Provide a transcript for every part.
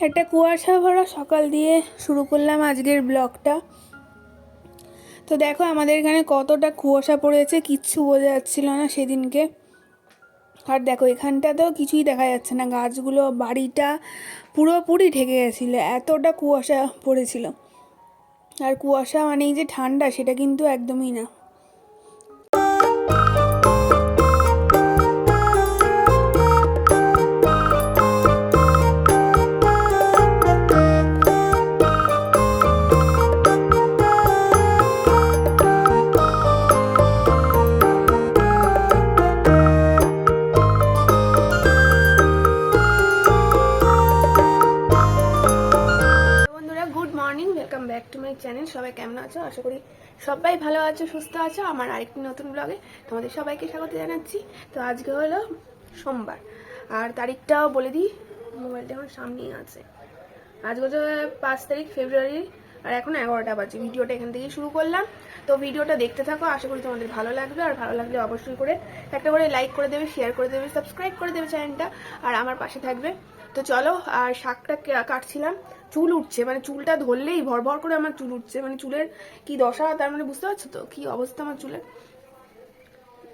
একটা কুয়াশা ভরা সকাল দিয়ে শুরু করলাম আজকের ব্লগটা। তো দেখো আমাদের এখানে কতটা কুয়াশা পড়েছে, কিচ্ছু বোঝা যাচ্ছিল না সেদিনকে। আর দেখো এখানটাতেও কিছুই দেখা যাচ্ছে না, গাছগুলো বাড়িটা পুরোপুরি ঢেকে গেছিলো, এতটা কুয়াশা পড়েছিল। আর কুয়াশা মানেই যে ঠান্ডা সেটা কিন্তু একদমই না। Good morning, welcome back to my channel. সবাই কেমন আছো? আশা করি সবাই ভালো আছো, সুস্থ আছো। আমার আরেকটি নতুন ব্লগে তোমাদের সবাইকে স্বাগত জানাচ্ছি। তো আজকে হলো সোমবার, আর তারিখটাও বলে দিই, মোবাইলটা আমার সামনেই আছে। আজকে হচ্ছে 5 ফেব্রুয়ারি, আর এখন 11টা বাজে। ভিডিওটা এখান থেকেই শুরু করলাম। তো ভিডিওটা দেখতে থাকো, আশা করি তোমাদের ভালো লাগবে। আর ভালো লাগলে অবশ্যই করে একটা করে লাইক করে দেবে, শেয়ার করে দেবে, সাবস্ক্রাইব করে দেবে চ্যানেলটা, আর আমার পাশে থাকবে। তো চলো, আর শাকটা কাটছিলাম। চুল উঠছে, মানে চুলটা ধরলেই ভর ভর করে আমার চুল উঠছে, মানে চুলের কি দশা, তার মানে বুঝতে পারছো তো কি অবস্থা আমার চুলের।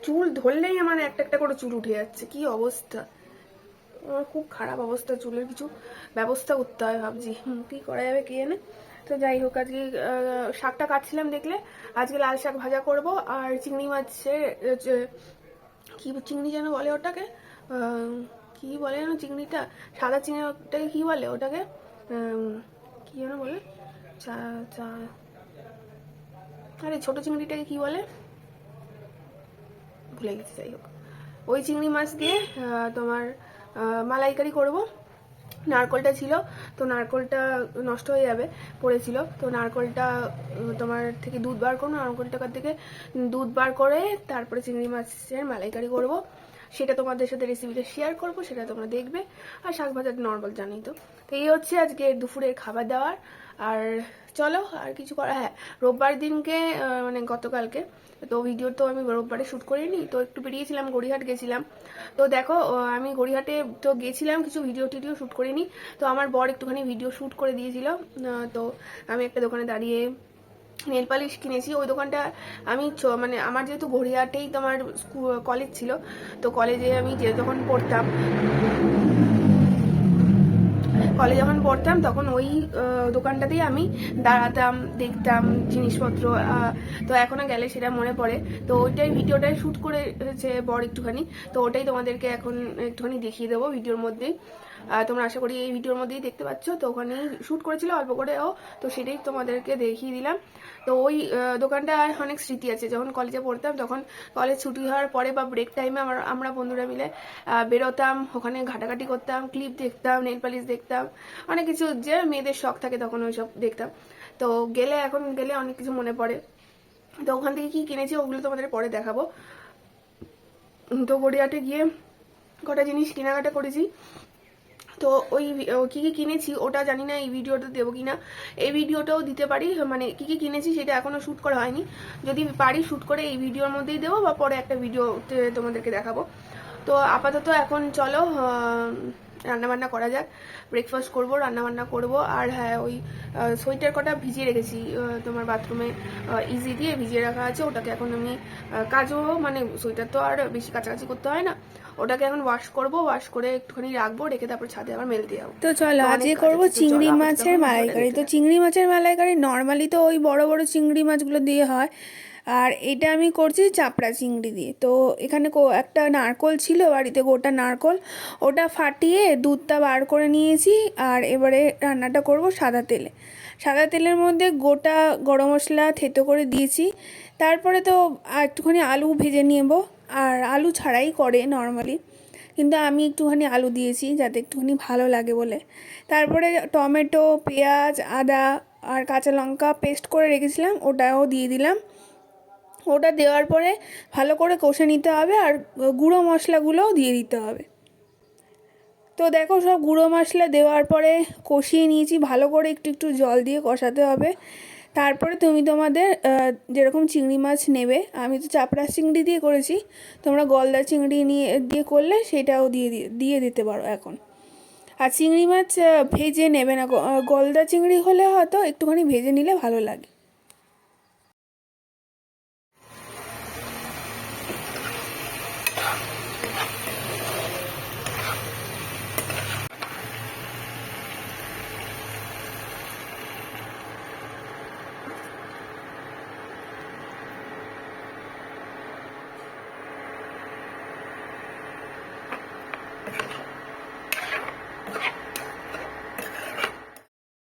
চুল ধরলেই আমার একটা একটা করে চুল উঠে যাচ্ছে, কি অবস্থা আমার, খুব খারাপ অবস্থা চুলের। কিছু ব্যবস্থা করতে হয় ভাবছি, কি করা যাবে কে জানে। তো যাই হোক, আজকে শাকটা কাটছিলাম দেখলে। আজকে লাল শাক ভাজা করব, আর চিংড়ি মাছের কি চিংড়ি যেন বলে ওটাকে, কি বলে যেন চিংড়িটা, সাদা চিংড়িটাকে কি বলে ওটাকে, কি যেন বলে, চা চা আরে ছোট চিংড়িটাকে কি বলে ভুলে গেছি। যাই হোক, ওই চিংড়ি মাছ দিয়ে তোমার মালাইকারি করব। নারকলটা ছিল, তো নারকলটা নষ্ট হয়ে যাবে পড়েছিল, তো নারকলটা তোমার থেকে দুধ বার করবো, নারকলটাকার থেকে দুধ বার করে তারপরে চিংড়ি মাছের মালাইকারি করব। সেটা তোমাদের সাথে রেসিপিটা শেয়ার করব, সেটা তোমরা দেখবে। আর শাক ভাজাটা নর্মাল জানোই তো। তো এই হচ্ছে আজকে দুপুরের খাবার দাবার। আর চলো, আর কিছু করা, হ্যাঁ, রোববার দিনকে মানে গতকালকে তো ভিডিও তো আমি রোববারে শ্যুট করিনি, তো একটু বেরিয়েছিলাম, গড়িয়াহাট গেছিলাম। তো দেখো আমি গড়িয়াহাটে তো গেছিলাম, কিছু ভিডিও টিডিও শ্যুট করিনি। তো আমার বর একটুখানি ভিডিও শ্যুট করে দিয়েছিল। তো আমি একটা দোকানে দাঁড়িয়ে নেল পালিশ কিনেছি। ওই দোকানটা আমি মানে আমার যেহেতু গড়িয়াহাটেই তোমার কলেজ ছিল, তো কলেজে আমি যখন পড়তাম তখন ওই দোকানটাতেই আমি দাঁড়াতাম, দেখতাম জিনিসপত্র। তো এখনো গেলে সেটা মনে পড়ে। তো ওইটাই ভিডিওটাই শ্যুট করেছে বর একটুখানি, তো ওটাই তোমাদেরকে এখন একটুখানি দেখিয়ে দেবো ভিডিওর মধ্যেই। তোমরা আশা করি এই ভিডিওর মধ্যেই দেখতে পাচ্ছ। তো ওখানেই শ্যুট করেছিল অল্প করেও, তো সেটাই তোমাদেরকে দেখিয়ে দিলাম। তো ওই দোকানটা অনেক স্মৃতি আছে। যখন কলেজে পড়তাম তখন কলেজ ছুটি হওয়ার পরে বা ব্রেক টাইমে আমরা বন্ধুরা মিলে বেরোতাম, ওখানে ঘাটাঘাটি করতাম, ক্লিপ দেখতাম, নেল পালিশ দেখতাম, অনেক কিছু যে মেয়েদের শখ থাকে তখন ওইসব দেখতাম। তো এখন গেলে অনেক কিছু মনে পড়ে। তো ওখান থেকে কি কিনেছি ওগুলো তোমাদের পরে দেখাবো। তো গড়িয়াহাটে গিয়ে কটা জিনিস কেনাকাটা করেছি। তো ওই কি কি কিনেছি ওটা জানি না এই ভিডিওটা দেবো কিনা, এই ভিডিওটাও দিতে পারি, মানে কি কি কিনেছি সেটা এখনো শ্যুট করা হয়নি। যদি পারি শ্যুট করে এই ভিডিওর মধ্যেই দেবো, বা পরে একটা ভিডিওতে তোমাদেরকে দেখাবো। তো আপাতত এখন চলো রান্নাবান্না করা যাক। ব্রেকফাস্ট করব, রান্নাবান্না করব। আর হ্যাঁ, ওই সোয়েটার কটা ভিজিয়ে রেখেছি তোমার বাথরুমে, ইজি দিয়ে ভিজিয়ে রাখা আছে। ওটাকে এখন আমি কাচবো, মানে সোয়েটার তো আর বেশি কাছাকাছি করতে হয় না, ওটাকে এখন ওয়াশ করব, ওয়াশ করে একটুখানি রাখবো, রেখে তারপর ছাদে আবার মেলতে যাবো। তো চলো আজকে করবো চিংড়ি মাছের মালাইকারি। তো চিংড়ি মাছের মালাইকারি নর্মালি তো ওই বড় বড় চিংড়ি মাছগুলো দিয়ে হয়, আর এটা আমি করছি চাপড়া চিংড়ি দিয়ে। তো এখানে একটা নারকোল ছিল বাড়িতে, গোটা নারকোল, ওটা ফাটিয়ে দুধটা বার করে নিয়েছি। আর এবারে রান্নাটা করব সাদা তেলে। সাদা তেলের মধ্যে গোটা গরম মশলা থেতো করে দিয়েছি। তারপরে তো একটুখানি আলু ভেজে নেব, আর আলু ছাড়াই করে নর্মালি, কিন্তু আমি একটুখানি আলু দিয়েছি যাতে একটুখানি ভালো লাগে বলে। তারপরে টমেটো, পেঁয়াজ, আদা আর কাঁচা লঙ্কা পেস্ট করে রেখেছিলাম, ওটাও দিয়ে দিলাম। ওটা দেওয়ার পরে ভালো করে কষে নিতে হবে, আর গুঁড়ো মশলাগুলোও দিয়ে দিতে হবে। তো দেখো সব গুঁড়ো মশলা দেওয়ার পরে কষিয়ে নিয়েছি ভালো করে, একটু একটু জল দিয়ে কষাতে হবে। তারপরে তুমি তোমাদের যেরকম চিংড়ি মাছ নেবে, আমি তো চাপড়া চিংড়ি দিয়ে করেছি, তোমরা গলদা চিংড়ি দিয়ে করলে সেটাও দিয়ে দিতে পারো এখন। আর চিংড়ি মাছ ভেজে নেবে না, গলদা চিংড়ি হলে হয়তো একটুখানি ভেজে নিলে ভালো লাগে।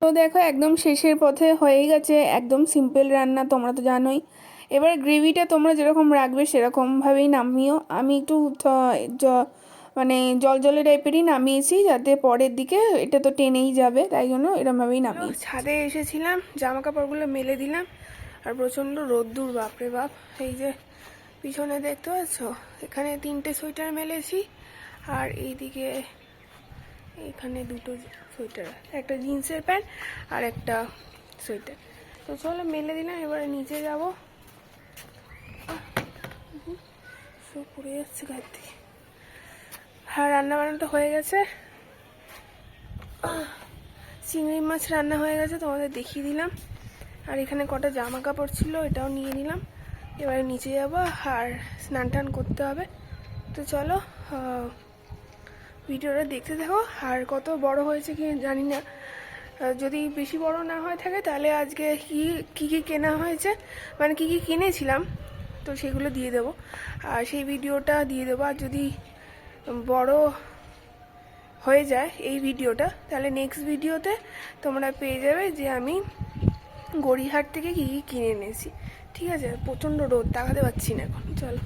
তো দেখো একদম শেষের পথে হয়েই গেছে, একদম সিম্পল রান্না, তোমরা তো জানোই। এবার গ্রেভিটা তোমরা যেরকম রাখবে সেরকমভাবেই নামিও। আমি একটু মানে জল জলে টাইপেরই নামিয়েছি, যাতে পরের দিকে এটা তো টেনেই যাবে, তাই জন্য এরমভাবেই নামিয়ে। ছাদে এসেছিলাম, জামা কাপড়গুলো মেলে দিলাম, আর প্রচণ্ড রোদ্দুর, বাপরে বাপ। এই যে পিছনে দেখতে পাচ্ছ, এখানে 3টে সোয়েটার মেলেছি, আর এইদিকে এখানে 2টো সোয়েটার, একটা জিন্সের প্যান্ট আর একটা সোয়েটার। তো চলো মেলে দিলাম, এবারে নিচে যাব। সব পড়ে যাচ্ছে গায়ের থেকে। আর রান্না বান্নাটা হয়ে গেছে, চিংড়ি মাছ রান্না হয়ে গেছে, তোমাদের দেখিয়ে দিলাম। আর এখানে কটা জামা কাপড় ছিল, এটাও নিয়ে নিলাম। এবারে নিচে যাবো, আর স্নান টান করতে হবে। তো চলো ভিডিওটা দেখতে থাকো। আর কত বড় হয়েছে কি জানি না, যদি বেশি বড় না হয়ে থাকে তাহলে আজকে কি কি কেনা হয়েছে, মানে কি কি কিনেছিলাম, তো সেগুলো দিয়ে দেবো, আর সেই ভিডিওটা দিয়ে দেবো। আর যদি বড় হয়ে যায় এই ভিডিওটা, তাহলে নেক্সট ভিডিওতে তোমরা পেয়ে যাবে যে আমি গড়িয়াহাট থেকে কি কি কিনে এনেছি। ঠিক আছে, প্রচণ্ড রোদ, তাকাতে পারছি না এখন। চলো।